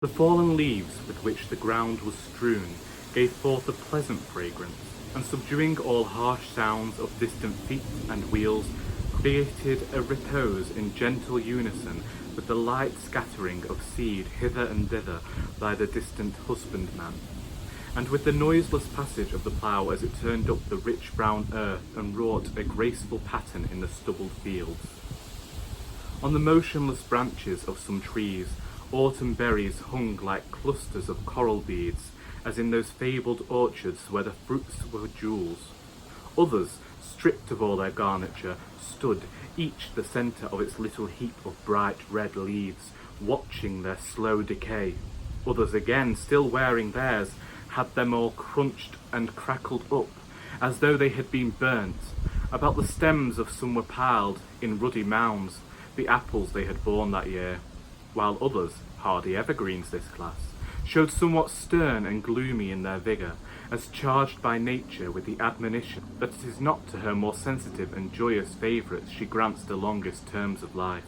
The fallen leaves with which the ground was strewn gave forth a pleasant fragrance, and subduing all harsh sounds of distant feet and wheels, created a repose in gentle unison with the light scattering of seed hither and thither by the distant husbandman, and with the noiseless passage of the plough as it turned up the rich brown earth and wrought a graceful pattern in the stubbled fields. On the motionless branches of some trees, autumn berries hung like clusters of coral beads, as in those fabled orchards where the fruits were jewels. Others, stripped of all their garniture, stood, each the centre of its little heap of bright red leaves, watching their slow decay. Others again, still wearing theirs, had them all crunched and crackled up, as though they had been burnt. About the stems of some were piled, in ruddy mounds, the apples they had borne that year, while others, hardy evergreens this class, showed somewhat stern and gloomy in their vigour, as charged by nature with the admonition that it is not to her more sensitive and joyous favourites she grants the longest terms of life.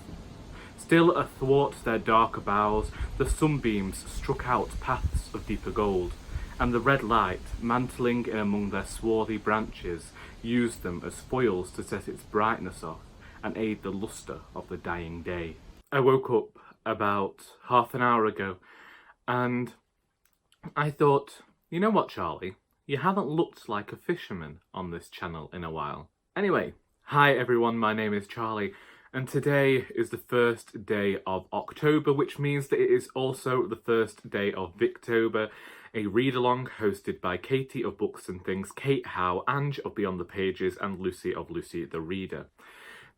Still athwart their darker boughs the sunbeams struck out paths of deeper gold, and the red light, mantling in among their swarthy branches, used them as foils to set its brightness off and aid the lustre of the dying day. I woke up about half an hour ago, and I thought, you know what, Charlie? You haven't looked like a fisherman on this channel in a while. Anyway, hi everyone, my name is Charlie, and today is the first day of October, which means that it is also the first day of VICTOBER, a read-along hosted by Katie of Books and Things, Kate Howe, Ange of Beyond the Pages, and Lucy of Lucy the Reader.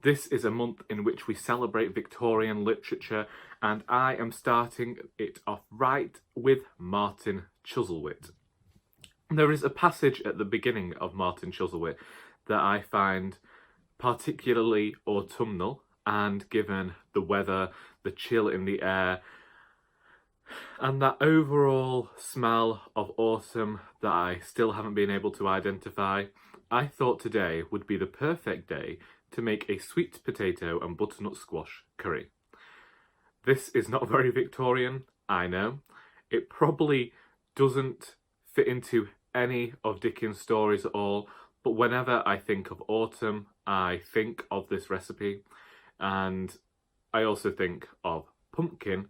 This is a month in which we celebrate Victorian literature, and I am starting it off right with Martin Chuzzlewit. There is a passage at the beginning of Martin Chuzzlewit that I find particularly autumnal, and given the weather, the chill in the air, and that overall smell of autumn that I still haven't been able to identify, I thought today would be the perfect day to make a sweet potato and butternut squash curry. This is not very Victorian, I know. It probably doesn't fit into any of Dickens' stories at all, but whenever I think of autumn, I think of this recipe, and I also think of pumpkin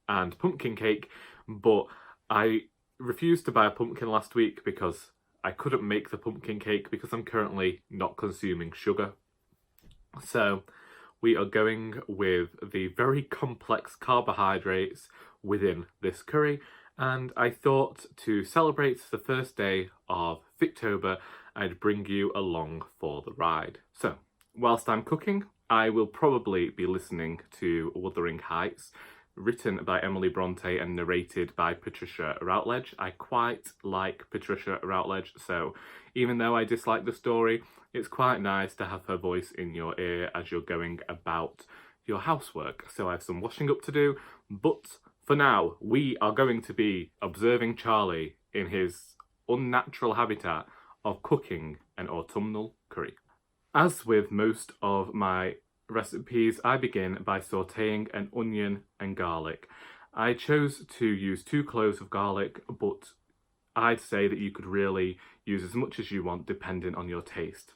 and pumpkin cake, but I refused to buy a pumpkin last week because I couldn't make the pumpkin cake because I'm currently not consuming sugar. So we are going with the very complex carbohydrates within this curry, and I thought to celebrate the first day of VICTOBER, I'd bring you along for the ride. So whilst I'm cooking, I will probably be listening to Wuthering written by Emily Bronte and narrated by Patricia Routledge. I quite like Patricia Routledge, so even though I dislike the story, it's quite nice to have her voice in your ear as you're going about your housework. So I have some washing up to do, but for now, we are going to be observing Charlie in his unnatural habitat of cooking an autumnal curry. As with most of my recipes, I begin by sauteing an onion and garlic. I chose to use 2 cloves of garlic, but I'd say that you could really use as much as you want depending on your taste.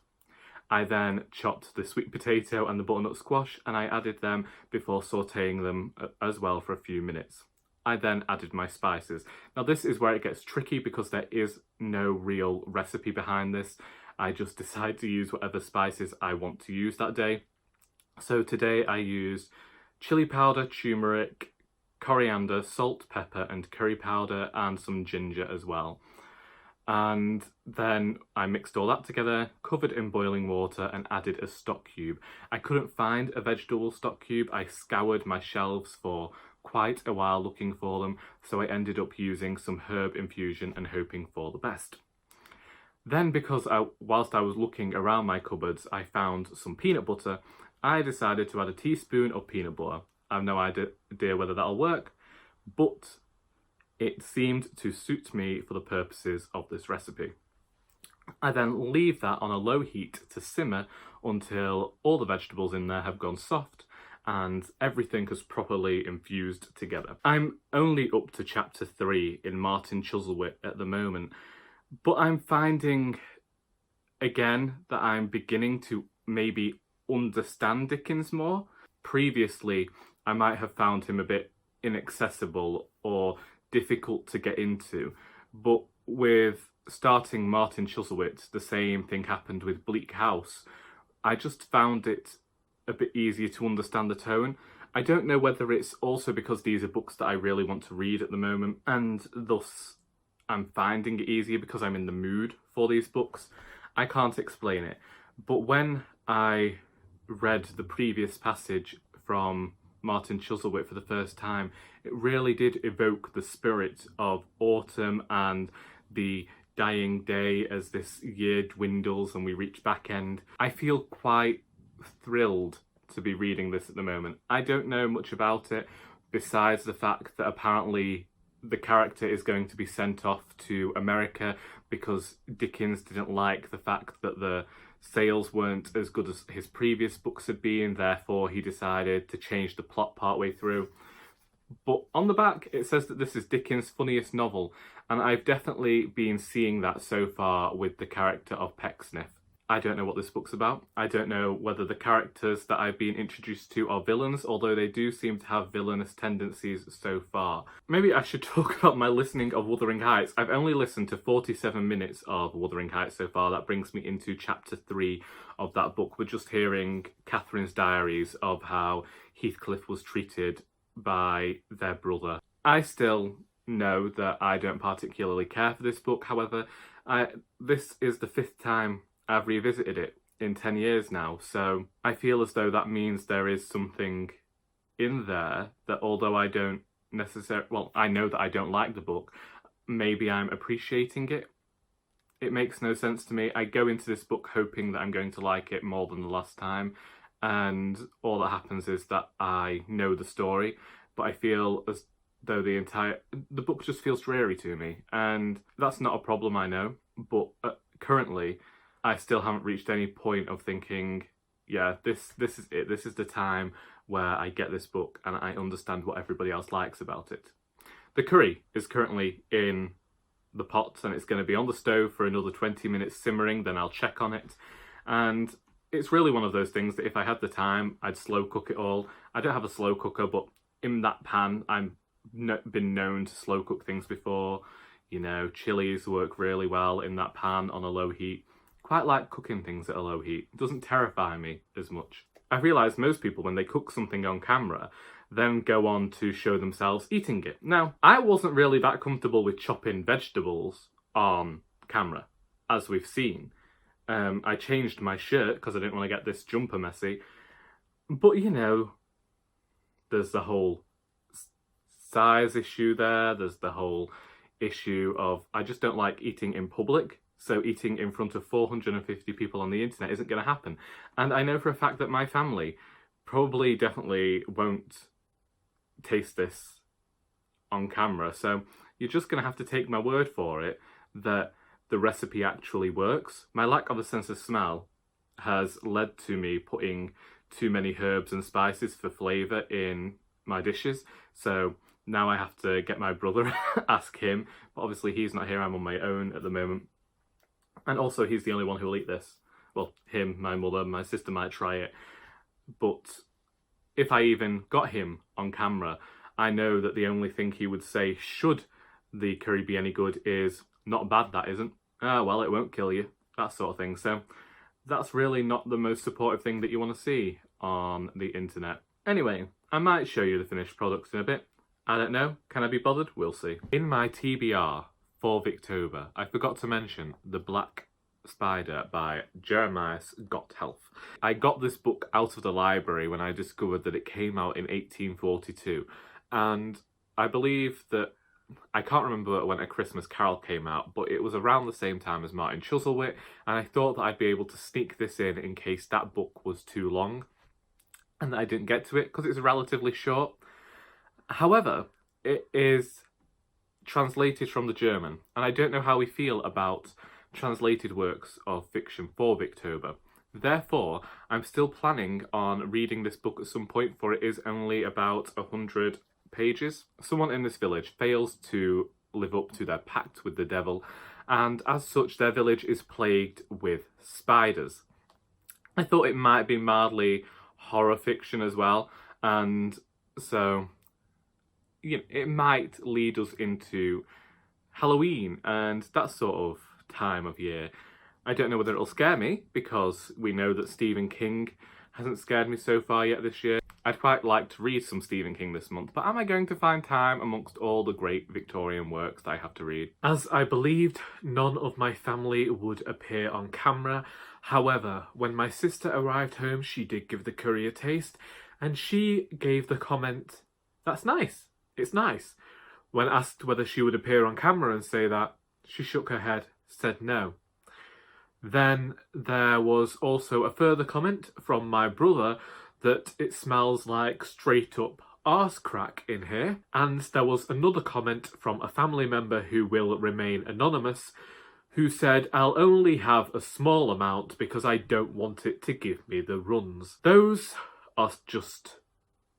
I then chopped the sweet potato and the butternut squash, and I added them before sauteing them as well for a few minutes. I then added my spices. Now this is where it gets tricky because there is no real recipe behind this. I just decide to use whatever spices I want to use that day. So today I used chili powder, turmeric, coriander, salt, pepper and curry powder, and some ginger as well. And then I mixed all that together, covered in boiling water, and added a stock cube. I couldn't find a vegetable stock cube. I scoured my shelves for quite a while looking for them, so I ended up using some herb infusion and hoping for the best. Then, because whilst I was looking around my cupboards, I found some peanut butter. I decided to add a teaspoon of peanut butter. I have no idea whether that'll work, but it seemed to suit me for the purposes of this recipe. I then leave that on a low heat to simmer until all the vegetables in there have gone soft, and everything has properly infused together. I'm only up to chapter 3 in Martin Chuzzlewit at the moment, but I'm finding again that I'm beginning to maybe understand Dickens more. Previously, I might have found him a bit inaccessible or difficult to get into, but with starting Martin Chuzzlewit, the same thing happened with Bleak House. I just found it a bit easier to understand the tone. I don't know whether it's also because these are books that I really want to read at the moment, and thus I'm finding it easier because I'm in the mood for these books. I can't explain it, but when I read the previous passage from Martin Chuzzlewit for the first time, it really did evoke the spirit of autumn and the dying day as this year dwindles and we reach back end. I feel quite thrilled to be reading this at the moment. I don't know much about it besides the fact that apparently the character is going to be sent off to America because Dickens didn't like the fact that the sales weren't as good as his previous books had been, therefore he decided to change the plot partway through. But on the back it says that this is Dickens' funniest novel, and I've definitely been seeing that so far with the character of Pecksniff. I don't know what this book's about. I don't know whether the characters that I've been introduced to are villains, although they do seem to have villainous tendencies so far. Maybe I should talk about my listening of Wuthering Heights. I've only listened to 47 minutes of Wuthering Heights so far. That brings me into chapter 3 of that book. We're just hearing Catherine's diaries of how Heathcliff was treated by their brother. I still know that I don't particularly care for this book. However, this is the 5th time I've revisited it in 10 years now, so I feel as though that means there is something in there that, although I don't necessarily, well, I know that I don't like the book, maybe I'm appreciating it. It makes no sense to me. I go into this book hoping that I'm going to like it more than the last time, and all that happens is that I know the story, but I feel as though the book just feels dreary to me, and that's not a problem, I know, but currently I still haven't reached any point of thinking, yeah, this is it. This is the time where I get this book and I understand what everybody else likes about it. The curry is currently in the pot and it's going to be on the stove for another 20 minutes simmering, then I'll check on it. And it's really one of those things that if I had the time, I'd slow cook it all. I don't have a slow cooker, but in that pan, I've been known to slow cook things before. You know, chilies work really well in that pan on a low heat. Quite like cooking things at a low heat. It doesn't terrify me as much. I've realised most people, when they cook something on camera, then go on to show themselves eating it. Now, I wasn't really that comfortable with chopping vegetables on camera, as we've seen. I changed my shirt because I didn't want to get this jumper messy. But, you know, there's the whole size issue there. There's the whole issue of I just don't like eating in public. So eating in front of 450 people on the internet isn't going to happen. And I know for a fact that my family definitely won't taste this on camera. So you're just going to have to take my word for it that the recipe actually works. My lack of a sense of smell has led to me putting too many herbs and spices for flavour in my dishes. So now I have to get my brother, ask him. But obviously he's not here, I'm on my own at the moment. And also, he's the only one who will eat this. Well, him, my mother, my sister might try it. But if I even got him on camera, I know that the only thing he would say, should the curry be any good, is, not bad, that isn't. Well, it won't kill you. That sort of thing. So that's really not the most supportive thing that you want to see on the internet. Anyway, I might show you the finished product in a bit. I don't know. Can I be bothered? We'll see. In my TBR for VICTOBER, I forgot to mention The Black Spider by Jeremias Gotthelf. I got this book out of the library when I discovered that it came out in 1842, and I believe that, I can't remember when A Christmas Carol came out, but it was around the same time as Martin Chuzzlewit, and I thought that I'd be able to sneak this in case that book was too long, and that I didn't get to it because it's relatively short. However, it is translated from the German, and I don't know how we feel about translated works of fiction for VICTOBER. Therefore, I'm still planning on reading this book at some point, for it is only about 100 pages. Someone in this village fails to live up to their pact with the devil, and as such their village is plagued with spiders. I thought it might be mildly horror fiction as well, and so it might lead us into Halloween and that sort of time of year. I don't know whether it'll scare me, because we know that Stephen King hasn't scared me so far yet this year. I'd quite like to read some Stephen King this month, but am I going to find time amongst all the great Victorian works that I have to read? As I believed none of my family would appear on camera, however, when my sister arrived home, she did give the curry a taste, and she gave the comment, "That's nice, it's nice." When asked whether she would appear on camera and say that, she shook her head, said no. Then there was also a further comment from my brother that it smells like straight up arse crack in here. And there was another comment from a family member who will remain anonymous, who said, "I'll only have a small amount because I don't want it to give me the runs." Those are just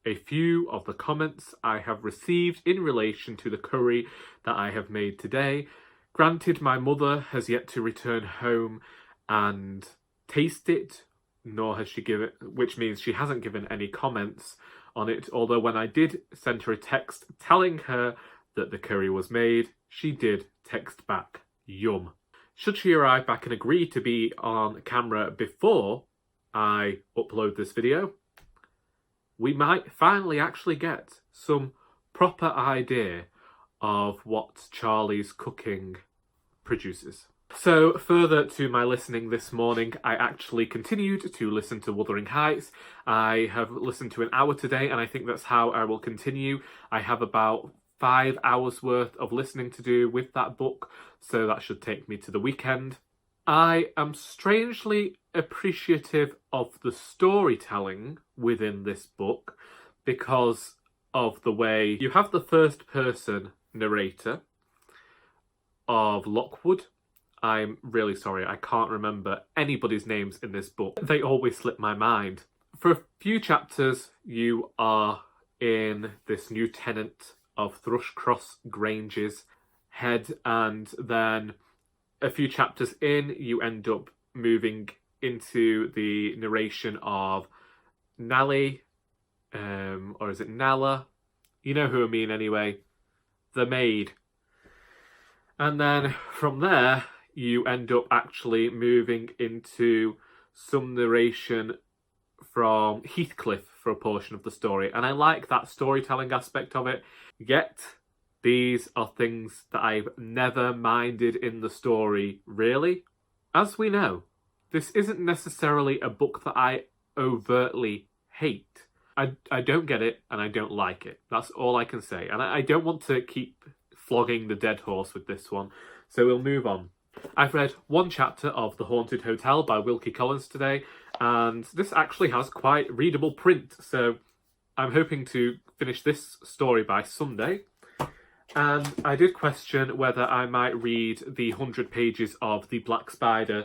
a few of the comments I have received in relation to the curry that I have made today. Granted, my mother has yet to return home and taste it, nor has she given, which means she hasn't given any comments on it, although when I did send her a text telling her that the curry was made, she did text back, "Yum." Should she arrive back and agree to be on camera before I upload this video, we might finally actually get some proper idea of what Charlie's cooking produces. So, further to my listening this morning, I actually continued to listen to Wuthering Heights. I have listened to an hour today, and I think that's how I will continue. I have about 5 hours worth of listening to do with that book, so that should take me to the weekend. I am strangely appreciative of the storytelling within this book because of the way you have the first person narrator of Lockwood. I'm really sorry, I can't remember anybody's names in this book. They always slip my mind. For a few chapters, you are in this new tenant of Thrushcross Grange's head, and then a few chapters in, you end up moving into the narration of Nally, or is it Nala? You know who I mean anyway. The maid. And then from there, you end up actually moving into some narration from Heathcliff for a portion of the story. And I like that storytelling aspect of it. Yet, these are things that I've never minded in the story, really. As we know, this isn't necessarily a book that I overtly hate. I don't get it, and I don't like it. That's all I can say. And I don't want to keep flogging the dead horse with this one, so we'll move on. I've read one chapter of The Haunted Hotel by Wilkie Collins today, and this actually has quite readable print, so I'm hoping to finish this story by Sunday. And I did question whether I might read the 100 pages of The Black Spider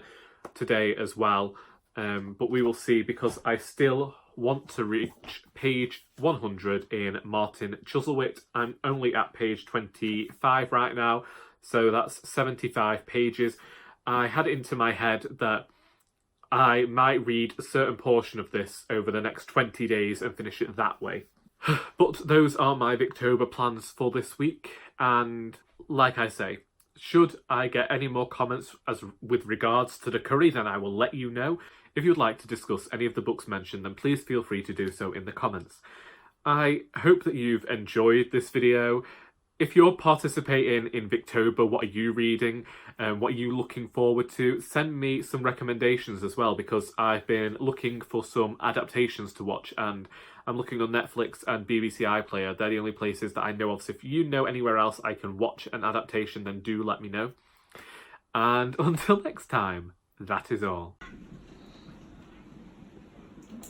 today as well, but we will see, because I still want to reach page 100 in Martin Chuzzlewit. I'm only at page 25 right now, so that's 75 pages. I had it into my head that I might read a certain portion of this over the next 20 days and finish it that way. But those are my Victober plans for this week, and like I say, should I get any more comments with regards to the curry, then I will let you know. If you'd like to discuss any of the books mentioned, then please feel free to do so in the comments. I hope that you've enjoyed this video. If you're participating in Victober, what are you reading and what are you looking forward to? Send me some recommendations as well, because I've been looking for some adaptations to watch, and I'm looking on Netflix and BBC iPlayer. They're the only places that I know of. So if you know anywhere else I can watch an adaptation, then do let me know. And until next time, that is all.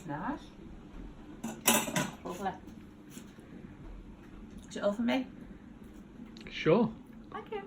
Nice. Lovely. Is it all for me? Sure. Thank you.